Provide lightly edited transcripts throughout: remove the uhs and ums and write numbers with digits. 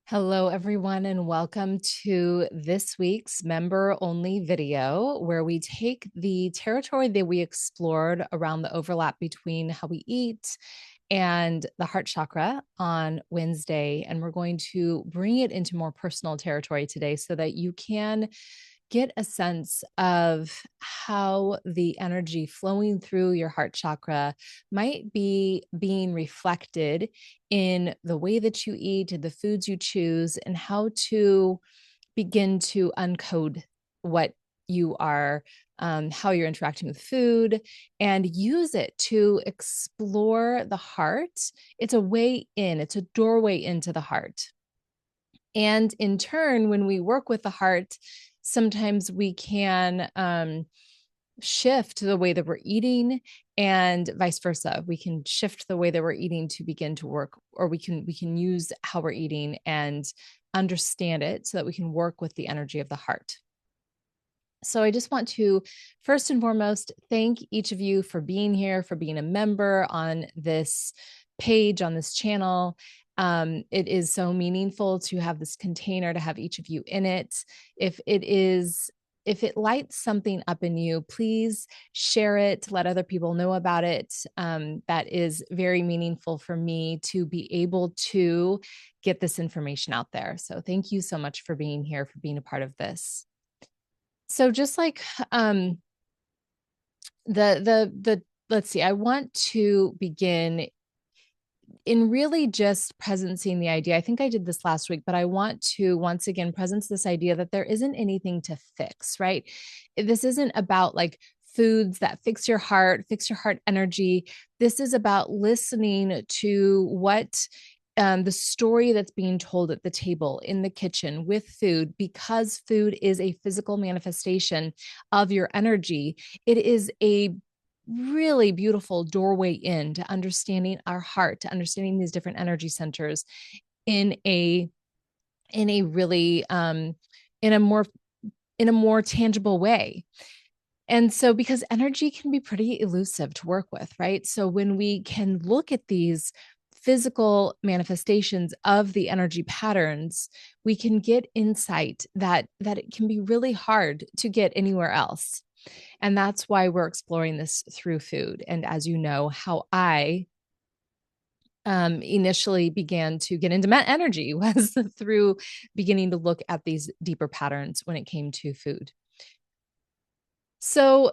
Hello, everyone, and welcome to this week's member only video where we take the territory that we explored around the overlap between how we eat and the heart chakra on Wednesday. And we're going to bring it into more personal territory today so that you can get a sense of how the energy flowing through your heart chakra might be being reflected in the way that you eat, the foods you choose, and how to begin to uncode what you are, how you're interacting with food, and use it to explore the heart. It's a way in, it's a doorway into the heart. And in turn, when we work with the heart, sometimes we can shift the way that we're eating and vice versa. We can shift the way that we're eating to begin to work, or we can use how we're eating and understand it so that we can work with the energy of the heart. So I just want to first and foremost thank each of you for being here, for being a member on this page, on this channel. It is so meaningful to have this container, to have each of you in it. If it lights something up in you, please share it, let other people know about it. That is very meaningful for me to be able to get this information out there. So thank you so much for being here, for being a part of this. So just like the let's see, I want to begin in really just presencing the idea. I think I did this last week, but I want to once again presence this idea that there isn't anything to fix, right? This isn't about like foods that fix your heart energy. This is about listening to what the story that's being told at the table, in the kitchen, with food, because food is a physical manifestation of your energy. It is a really beautiful doorway into understanding our heart, to understanding these different energy centers in a really in a more in a more tangible way. And so, because energy can be pretty elusive to work with, right? So, when we can look at these physical manifestations of the energy patterns, we can get insight that it can be really hard to get anywhere else. And that's why we're exploring this through food. And as you know, how I initially began to get into energy was through beginning to look at these deeper patterns when it came to food. So,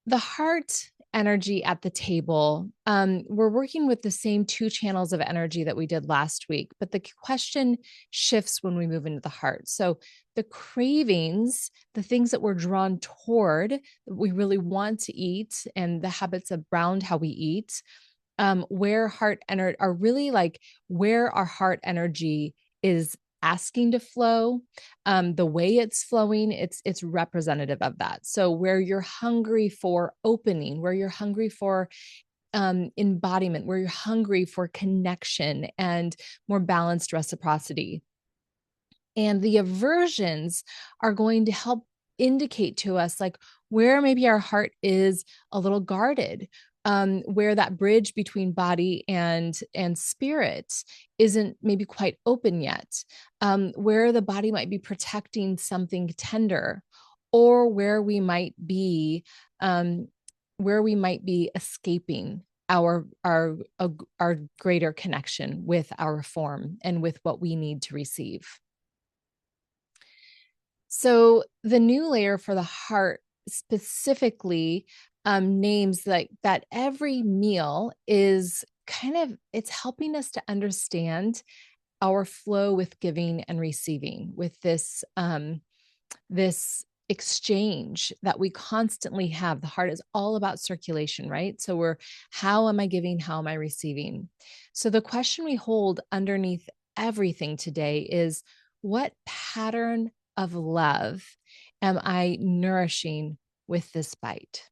the heart energy at the table, we're working with the same two channels of energy that we did last week, but the question shifts when we move into the heart. So the cravings, the things that we're drawn toward, that we really want to eat, and the habits around how we eat, where heart energy are really like where our heart energy is asking to flow, the way it's flowing, it's representative of that. So where you're hungry for opening, where you're hungry for embodiment, where you're hungry for connection and more balanced reciprocity, and the aversions are going to help indicate to us like where maybe our heart is a little guarded, where that bridge between body and spirit isn't maybe quite open yet, where the body might be protecting something tender, or where we might be escaping our greater connection with our form and with what we need to receive. So the new layer for the heart specifically names like that every meal is it's helping us to understand our flow with giving and receiving, with this exchange that we constantly have. The heart is all about circulation, right? So how am I giving? How am I receiving? So the question we hold underneath everything today is, what pattern of love am I nourishing with this bite?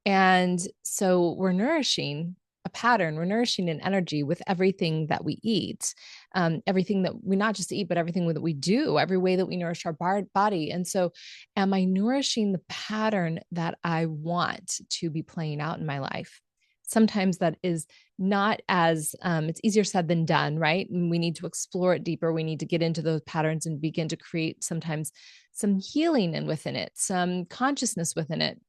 And so we're nourishing a pattern, we're nourishing an energy with everything that we eat, everything that we not just eat, but everything that we do, every way that we nourish our body. And so, am I nourishing the pattern that I want to be playing out in my life? sometimes that is not as it's easier said than done, right? And we need to explore it deeper. We need to get into those patterns and begin to create sometimes some healing and within it, some consciousness within it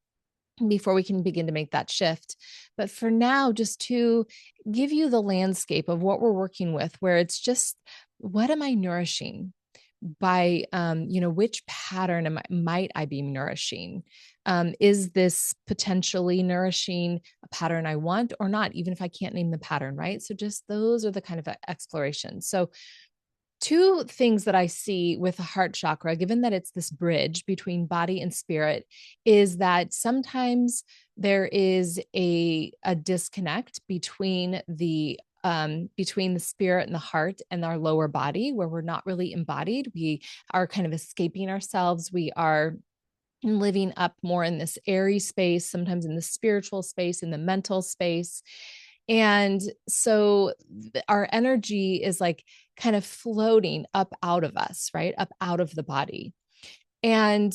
before we can begin to make that shift. But for now, just to give you the landscape of what we're working with, where it's just what am I nourishing? By which pattern might I be nourishing? Is this potentially nourishing a pattern I want or not, even if I can't name the pattern, right? So just those are the kind of explorations. So two things that I see with the heart chakra, given that it's this bridge between body and spirit, is that sometimes there is a disconnect between the spirit and the heart and our lower body, where we're not really embodied. We are kind of escaping ourselves. We are living up more in this airy space, sometimes in the spiritual space, in the mental space. And so our energy is like kind of floating up out of us, right? Up out of the body. And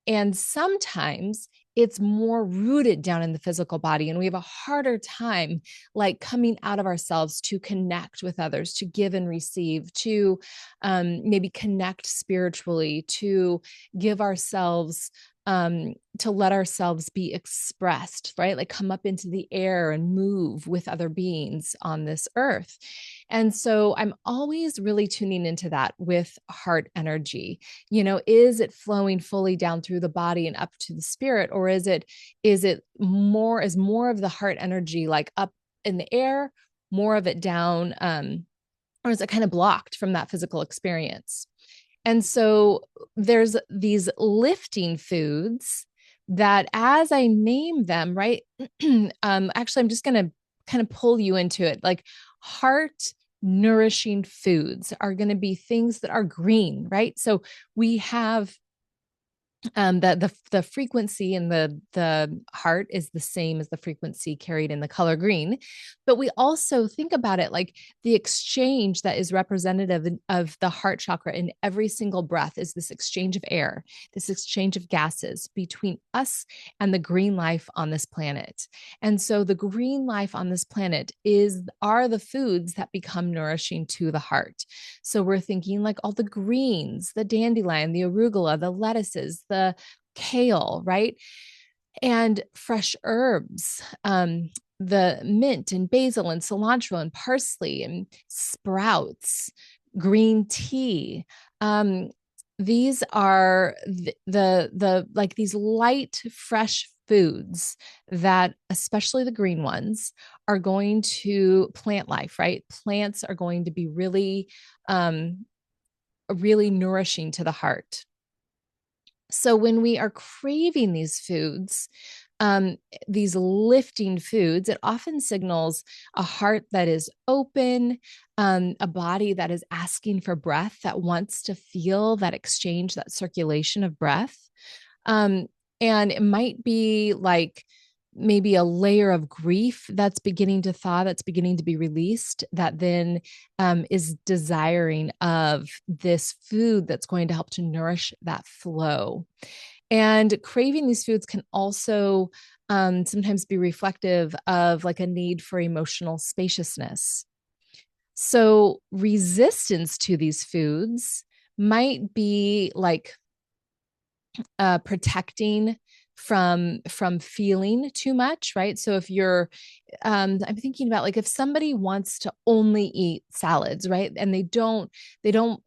and sometimes it's more rooted down in the physical body, and we have a harder time like coming out of ourselves to connect with others, to give and receive, to maybe connect spiritually, to give ourselves to let ourselves be expressed, right? Like come up into the air and move with other beings on this earth. And so I'm always really tuning into that with heart energy. Is it flowing fully down through the body and up to the spirit, or is more of the heart energy like up in the air, more of it down, or is it kind of blocked from that physical experience? And so there's these lifting foods that, as I name them, right? Actually, I'm just going to kind of pull you into it. Like heart nourishing foods are going to be things that are green, right? So we have the frequency in the heart is the same as the frequency carried in the color green, but we also think about it like the exchange that is representative of the heart chakra in every single breath is this exchange of air, this exchange of gases between us and the green life on this planet. And so the green life on this planet are the foods that become nourishing to the heart. So we're thinking like all the greens, the dandelion, the arugula, the lettuces, the kale, right? And fresh herbs, the mint and basil and cilantro and parsley and sprouts, green tea. These are the like these light, fresh foods that, especially the green ones, are going to plant life, right? Plants are going to be really nourishing to the heart. So when we are craving these foods, these lifting foods, it often signals a heart that is open, a body that is asking for breath, that wants to feel that exchange, that circulation of breath. Um, and it might be like maybe a layer of grief that's beginning to thaw, that's beginning to be released, that then is desiring of this food that's going to help to nourish that flow. And craving these foods can also sometimes be reflective of like a need for emotional spaciousness. So resistance to these foods might be like protecting from feeling too much, right? So if you're I'm thinking about like if somebody wants to only eat salads, right? And they don't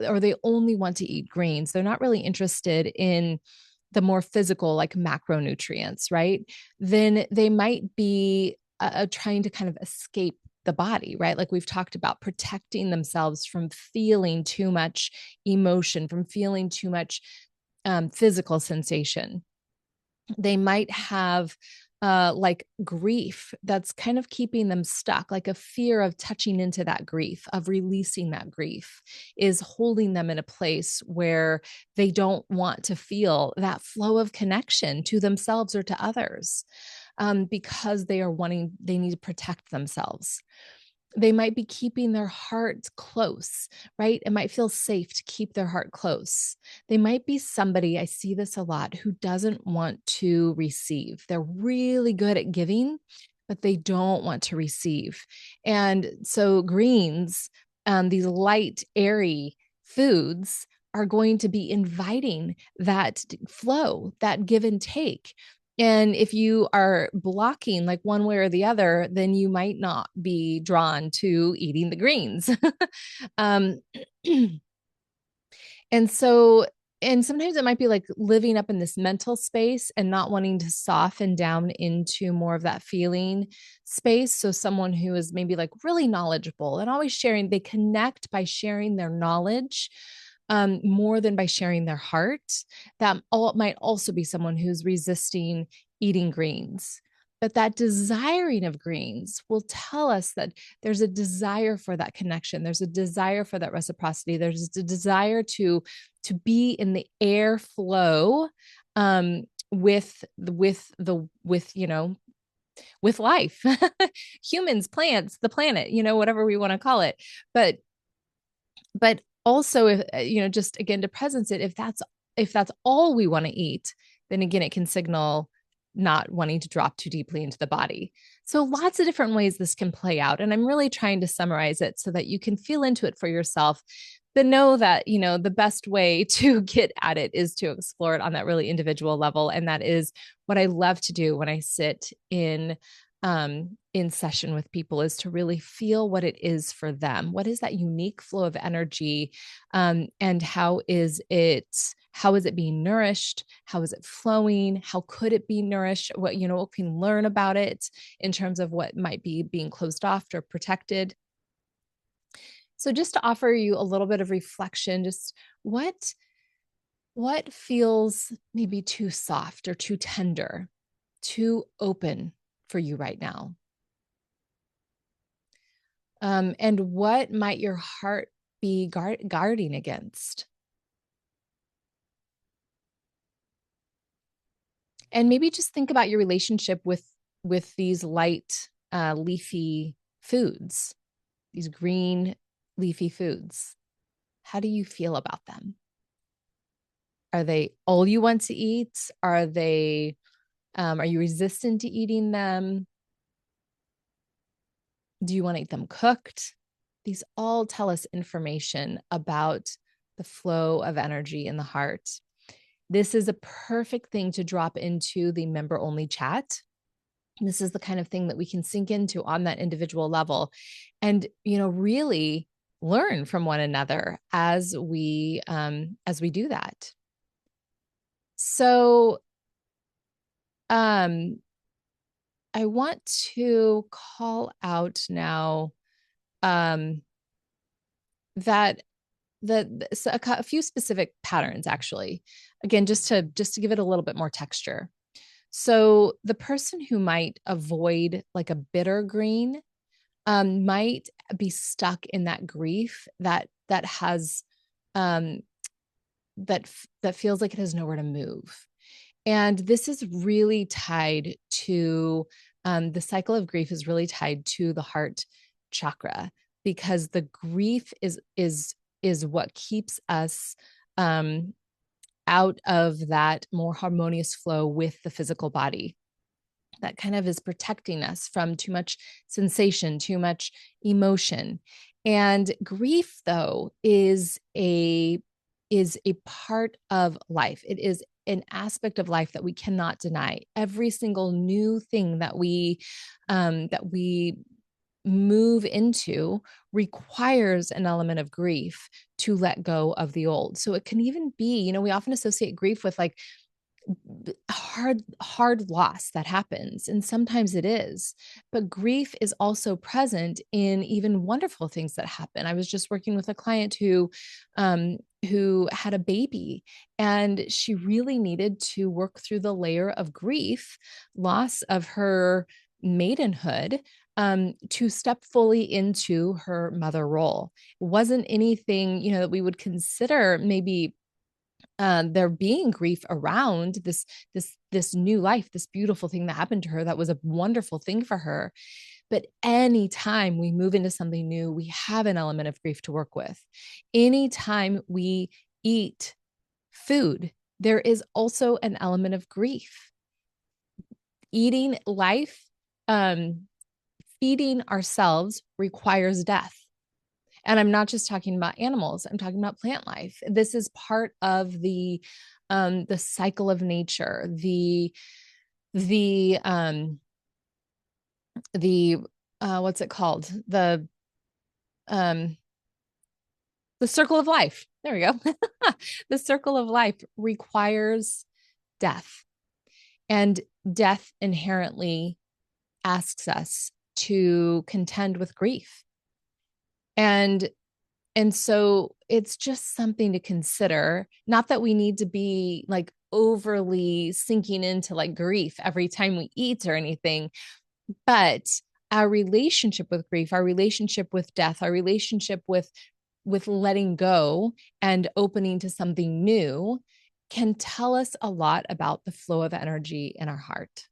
or they only want to eat greens, they're not really interested in the more physical like macronutrients, right? Then they might be trying to kind of escape the body, right? Like we've talked about, protecting themselves from feeling too much emotion, from feeling too much physical sensation. They might have like grief that's kind of keeping them stuck, like a fear of touching into that grief, of releasing that grief, is holding them in a place where they don't want to feel that flow of connection to themselves or to others, because they need to protect themselves. They might be keeping their heart close, right? It might feel safe to keep their heart close. They might be somebody, I see this a lot, who doesn't want to receive. They're really good at giving, but they don't want to receive. And so greens, these light, airy foods are going to be inviting that flow, that give and take. And if you are blocking like one way or the other, then you might not be drawn to eating the greens. um, and so, and sometimes it might be like living up in this mental space and not wanting to soften down into more of that feeling space. So, someone who is maybe like really knowledgeable and always sharing, they connect by sharing their knowledge more than by sharing their heart. That might also be someone who's resisting eating greens. But that desiring of greens will tell us that there's a desire for that connection. There's a desire for that reciprocity. There's a desire to be in the air flow with life, humans, plants, the planet, whatever we want to call it. But also, if just again to presence it, if that's all we want to eat, then again it can signal not wanting to drop too deeply into the body. So lots of different ways this can play out, and I'm really trying to summarize it so that you can feel into it for yourself, but know that the best way to get at it is to explore it on that really individual level. And that is what I love to do when I sit in session with people, is to really feel what it is for them. What is that unique flow of energy? And how is it being nourished? How is it flowing? How could it be nourished? What we can learn about it in terms of what might be being closed off or protected. So just to offer you a little bit of reflection, just what feels maybe too soft or too tender, too open for you right now? And what might your heart be guarding against? And maybe just think about your relationship with these light, leafy foods, these green leafy foods. How do you feel about them? Are they all you want to eat? Are you resistant to eating them? Do you want to eat them cooked? These all tell us information about the flow of energy in the heart. This is a perfect thing to drop into the member only chat. This is the kind of thing that we can sink into on that individual level and, really learn from one another as we do that. So, I want to call out now um, that so a few specific patterns, actually. Again, just to give it a little bit more texture. So the person who might avoid like a bitter green might be stuck in that grief that has um, that feels like it has nowhere to move. And this is really tied to the cycle of grief is really tied to the heart chakra, because the grief is what keeps us um, out of that more harmonious flow with the physical body. That kind of is protecting us from too much sensation, too much emotion. And grief, though, is a part of life. It is an aspect of life that we cannot deny. Every single new thing that we move into requires an element of grief to let go of the old. So it can even be, we often associate grief with like hard loss that happens, and sometimes it is, but grief is also present in even wonderful things that happen. I was just working with a client who had a baby, and she really needed to work through the layer of grief, loss of her maidenhood, to step fully into her mother role. It wasn't anything that we would consider maybe there being grief around this new life, this beautiful thing that happened to her, that was a wonderful thing for her. But anytime we move into something new, we have an element of grief to work with. Anytime we eat food, there is also an element of grief. Eating life um, feeding ourselves requires death. And I'm not just talking about animals, I'm talking about plant life. This is part of the cycle of nature, the the what's it called? Um the circle of life. There we go. The circle of life requires death. And death inherently asks us to contend with grief. And so it's just something to consider. Not that we need to be like overly sinking into like grief every time we eat or anything, but our relationship with grief, our relationship with death, our relationship with letting go and opening to something new can tell us a lot about the flow of energy in our heart.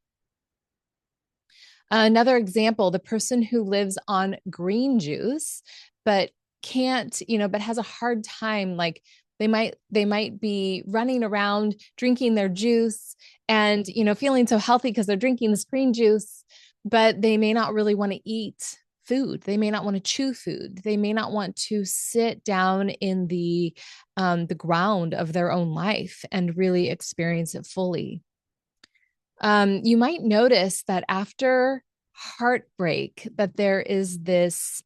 Another example, the person who lives on green juice, but can't, but has a hard time, like they might be running around drinking their juice and, feeling so healthy because they're drinking this green juice, but they may not really want to eat food. They may not want to chew food. They may not want to sit down in the ground of their own life and really experience it fully. You might notice that after heartbreak, that there's this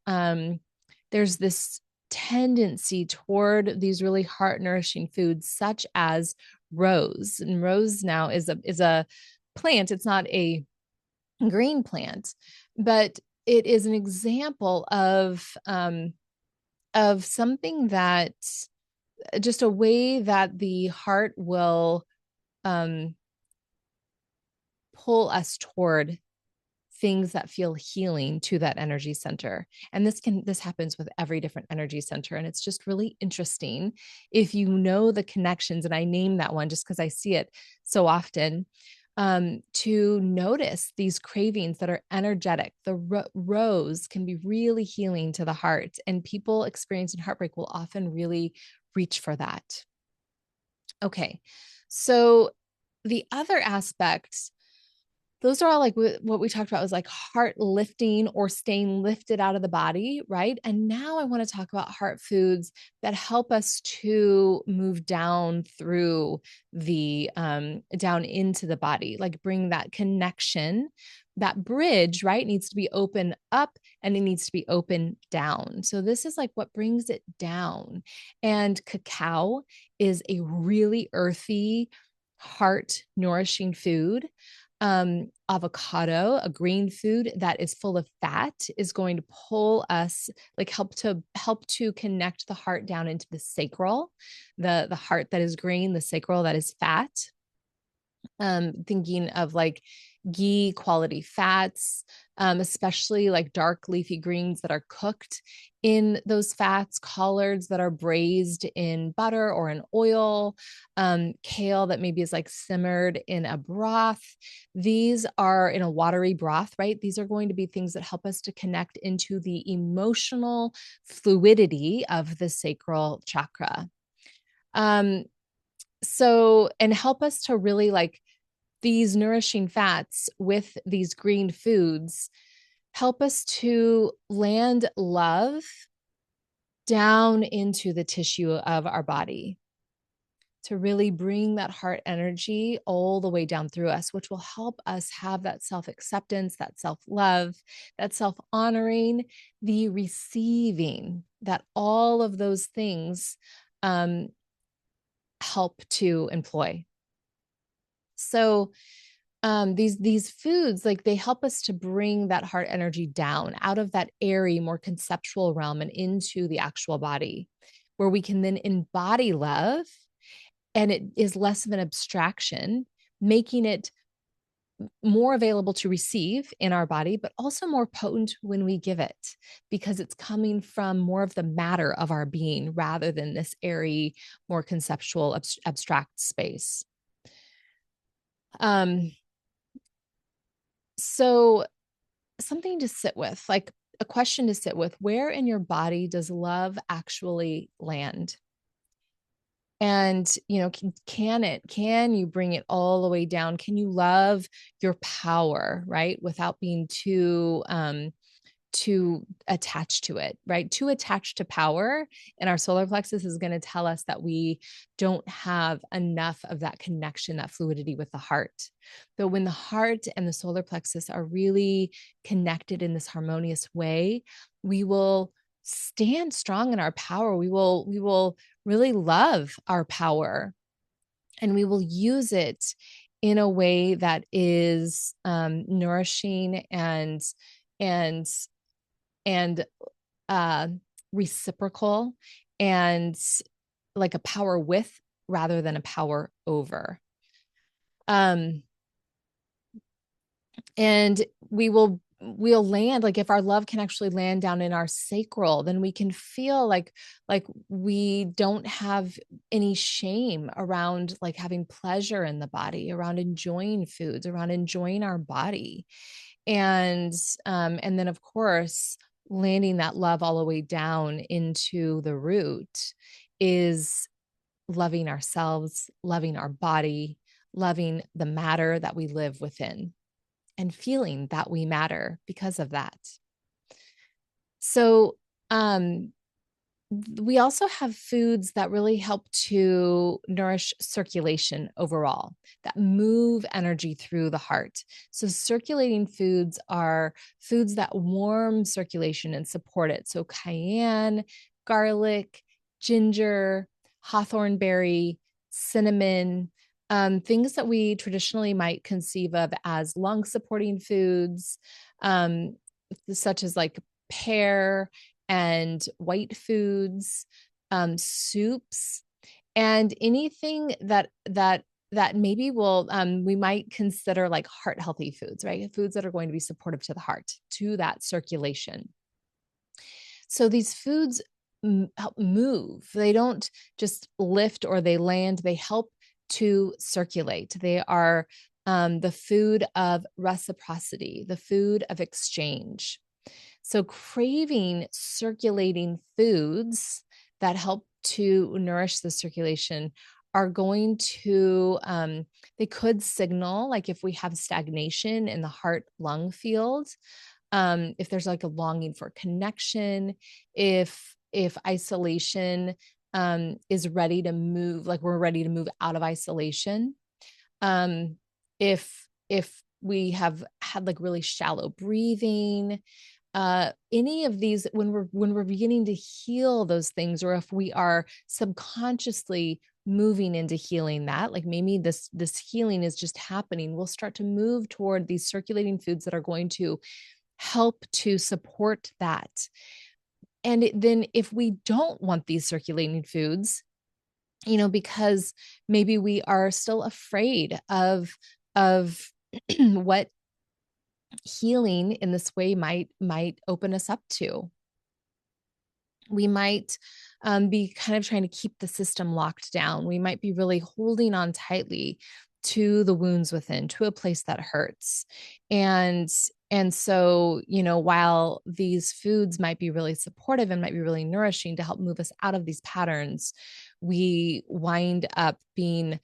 tendency toward these really heart nourishing foods, such as rose. And rose now is a plant. It's not a green plant, but it is an example of something that just a way that the heart will um, pull us toward things that feel healing to that energy center. And this happens with every different energy center. And it's just really interesting if you know the connections. And I name that one just because I see it so often, to notice these cravings that are energetic. The rose can be really healing to the heart, and people experiencing heartbreak will often really reach for that. Okay. So the other aspects, those are all like what we talked about was like heart lifting or staying lifted out of the body, right? And now I want to talk about heart foods that help us to move down through down into the body, like bring that connection. That bridge, right, needs to be open up and it needs to be open down. So this is like what brings it down. And cacao is a really earthy, heart nourishing food. Avocado, a green food that is full of fat, is going to pull us, like help to connect the heart down into the sacral, the heart that is green, the sacral that is fat. Thinking of like ghee quality fats, especially like dark leafy greens that are cooked in those fats, collards that are braised in butter or in oil, kale that maybe is like simmered in a broth. These are in a watery broth, right? These are going to be things that help us to connect into the emotional fluidity of the sacral chakra. And help us to really like these nourishing fats with these green foods help us to land love down into the tissue of our body, to really bring that heart energy all the way down through us, which will help us have that self-acceptance, that self-love, that self-honoring, the receiving, that all of those things help to employ. So these foods, like they help us to bring that heart energy down out of that airy, more conceptual realm and into the actual body, where we can then embody love, and it is less of an abstraction, making it more available to receive in our body, but also more potent when we give it, because it's coming from more of the matter of our being rather than this airy, more conceptual, abstract space. So something to sit with, like a question to sit with: where in your body does love actually land? And, can you bring it all the way down? Can you love your power, right? Without being too attached to it, right? Too attached to power. And our solar plexus is going to tell us that we don't have enough of that connection, that fluidity with the heart. But when the heart and the solar plexus are really connected in this harmonious way, we will stand strong in our power. We will really love our power, and we will use it in a way that is nourishing and and uh, reciprocal, and like a power with rather than a power over. Um, and we'll land, like if our love can actually land down in our sacral, then we can feel like we don't have any shame around like having pleasure in the body, around enjoying foods, around enjoying our body. And then of course landing that love all the way down into the root is loving ourselves, loving our body, loving the matter that we live within, and feeling that we matter because of that. So, we also have foods that really help to nourish circulation overall, that move energy through the heart. So, circulating foods are foods that warm circulation and support it. So, cayenne, garlic, ginger, hawthorn berry, cinnamon, things that we traditionally might conceive of as lung supporting foods, um, such as like pear and white foods, soups, and anything that maybe will we might consider like heart healthy foods, right? Foods that are going to be supportive to the heart, to that circulation. So these foods help move. They don't just lift or they land, they help to circulate. They are the food of reciprocity, the food of exchange. So, craving circulating foods that help to nourish the circulation are going to, they could signal, like if we have stagnation in the heart lung field, if there's like a longing for connection, if isolation is ready to move, like we're ready to move out of isolation, um, if we have had like really shallow breathing, any of these, when we're beginning to heal those things, or if we are subconsciously moving into healing that, like maybe this healing is just happening, we'll start to move toward these circulating foods that are going to help to support that. And then if we don't want these circulating foods, because maybe we are still afraid of what healing in this way might open us up to. We might be kind of trying to keep the system locked down. We might be really holding on tightly to the wounds within, to a place that hurts. And so, while these foods might be really supportive and might be really nourishing to help move us out of these patterns, we wind up being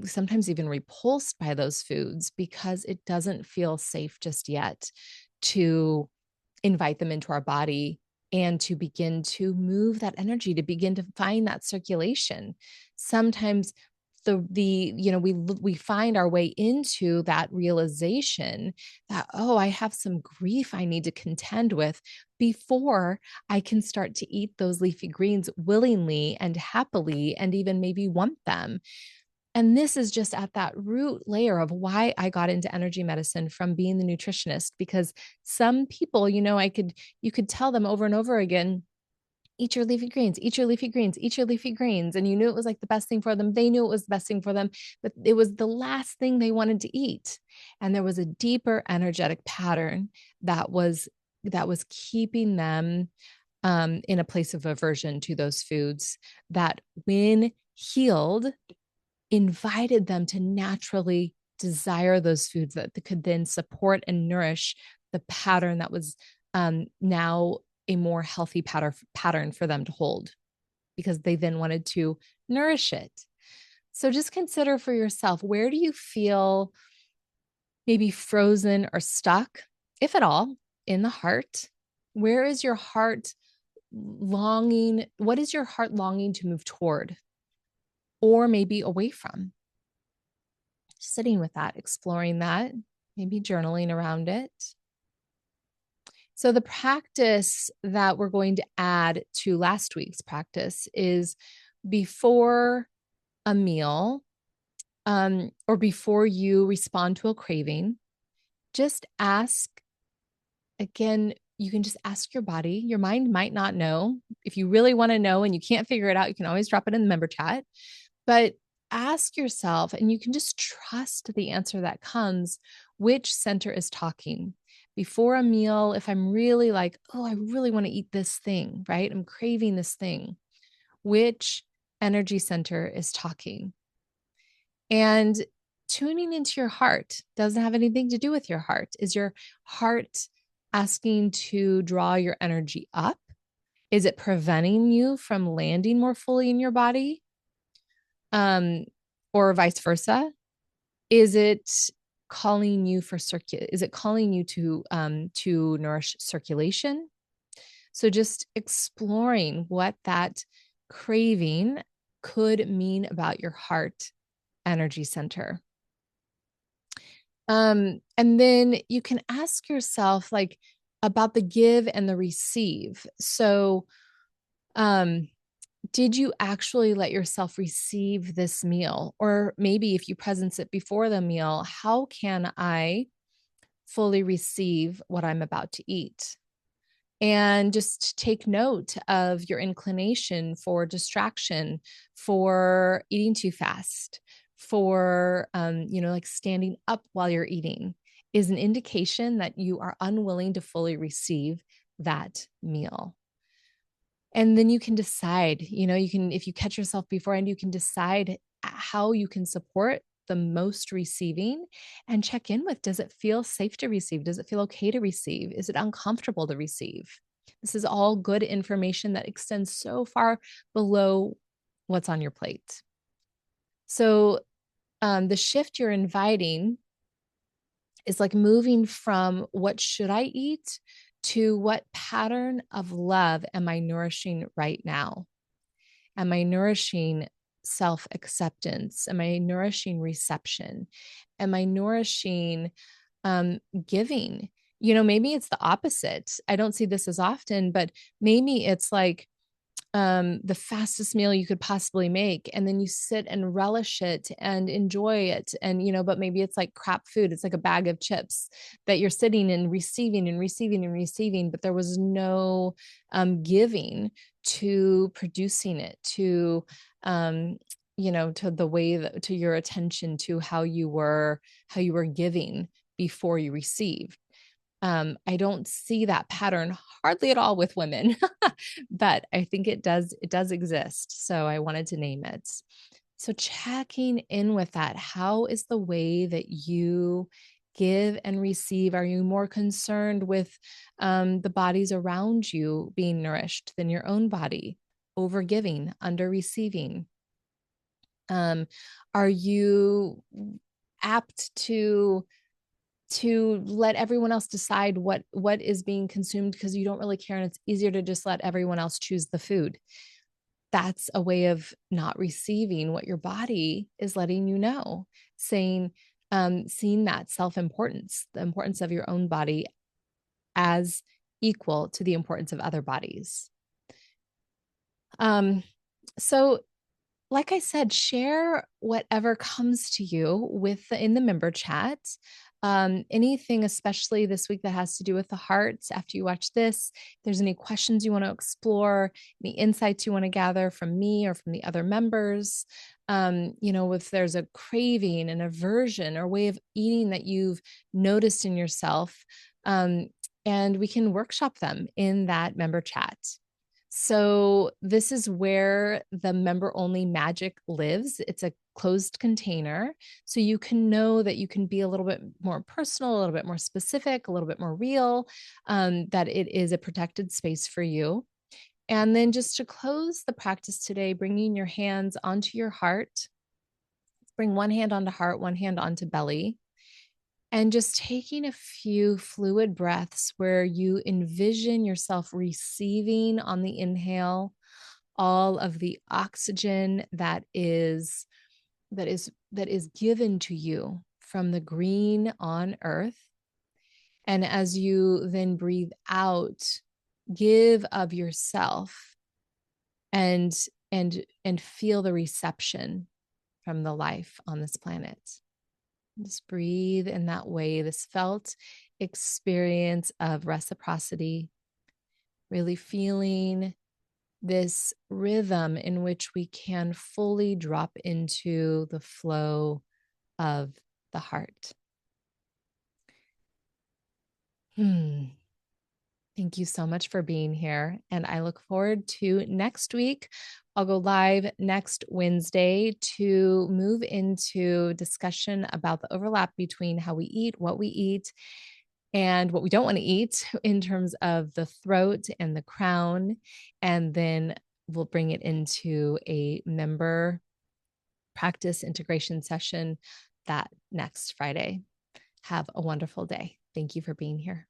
sometimes even repulsed by those foods because it doesn't feel safe just yet to invite them into our body and to begin to move that energy, to begin to find that circulation. Sometimes we find our way into that realization that, oh, I have some grief I need to contend with before I can start to eat those leafy greens willingly and happily and even maybe want them. And this is just at that root layer of why I got into energy medicine from being the nutritionist, because some people, you could tell them over and over again, eat your leafy greens, eat your leafy greens, eat your leafy greens. And you knew it was like the best thing for them. They knew it was the best thing for them, but it was the last thing they wanted to eat. And there was a deeper energetic pattern that was keeping them in a place of aversion to those foods that, when healed, invited them to naturally desire those foods that could then support and nourish the pattern that was now a more healthy pattern for them to hold. because they then wanted to nourish it. So just consider for yourself, where do you feel maybe frozen or stuck, if at all, in the heart? Where is your heart longing? What is your heart longing to move toward or maybe away from? Sitting with that, exploring that, maybe journaling around it. So, the practice that we're going to add to last week's practice is before a meal, or before you respond to a craving, just ask again. You can just ask your body. Your mind might not know. If you really want to know and you can't figure it out, you can always drop it in the member chat. But ask yourself, and you can just trust the answer that comes, which center is talking. Before a meal, if I'm really like, oh, I really want to eat this thing, right? I'm craving this thing. Which energy center is talking? And tuning into your heart doesn't have anything to do with your heart. Is your heart asking to draw your energy up? Is it preventing you from landing more fully in your body? Or vice versa? Is it calling you for is it calling you to nourish circulation? So just exploring what that craving could mean about your heart energy center. And then you can ask yourself like about the give and the receive. So did you actually let yourself receive this meal? Or maybe if you presence it before the meal, how can I fully receive what I'm about to eat? And just take note of your inclination for distraction, for eating too fast, for, like standing up while you're eating is an indication that you are unwilling to fully receive that meal. And then you can decide, if you catch yourself beforehand, you can decide how you can support the most receiving and check in with, does it feel safe to receive? Does it feel okay to receive? Is it uncomfortable to receive? This is all good information that extends so far below what's on your plate. So the shift you're inviting is like moving from what should I eat to what pattern of love am I nourishing right now? Am I nourishing self acceptance? Am I nourishing reception? Am I nourishing giving? Maybe it's the opposite. I don't see this as often, but maybe it's like the fastest meal you could possibly make, and then you sit and relish it and enjoy it, and but maybe it's like crap food. It's like a bag of chips that you're sitting and receiving and receiving and receiving, but there was no giving to producing it, to to the way that, to your attention, to how you were giving before you received. I don't see that pattern hardly at all with women, but I think it does exist. So I wanted to name it. So checking in with that, how is the way that you give and receive? Are you more concerned with the bodies around you being nourished than your own body? Over giving, under receiving? Are you apt to let everyone else decide what is being consumed because you don't really care, and it's easier to just let everyone else choose the food? That's a way of not receiving what your body is letting you know, saying, seeing that self-importance, the importance of your own body as equal to the importance of other bodies. So like I said, share whatever comes to you in the member chat. Anything, especially this week, that has to do with the heart. After you watch this, if there's any questions you want to explore, any insights you want to gather from me or from the other members, if there's a craving, an aversion, or way of eating that you've noticed in yourself, and we can workshop them in that member chat. So this is where the member only magic lives. It's a closed container. So you can know that you can be a little bit more personal, a little bit more specific, a little bit more real, that it is a protected space for you. And then just to close the practice today, bringing your hands onto your heart. Bring one hand onto heart, one hand onto belly, and just taking a few fluid breaths where you envision yourself receiving on the inhale all of the oxygen that is given to you from the green on earth. And as you then breathe out, give of yourself and and feel the reception from the life on this planet. Just breathe in that way, this felt experience of reciprocity, really feeling this rhythm in which we can fully drop into the flow of the heart. Thank you so much for being here. And I look forward to next week. I'll go live next Wednesday to move into discussion about the overlap between how we eat, what we eat, and what we don't want to eat in terms of the throat and the crown. And then we'll bring it into a member practice integration session that next Friday. Have a wonderful day. Thank you for being here.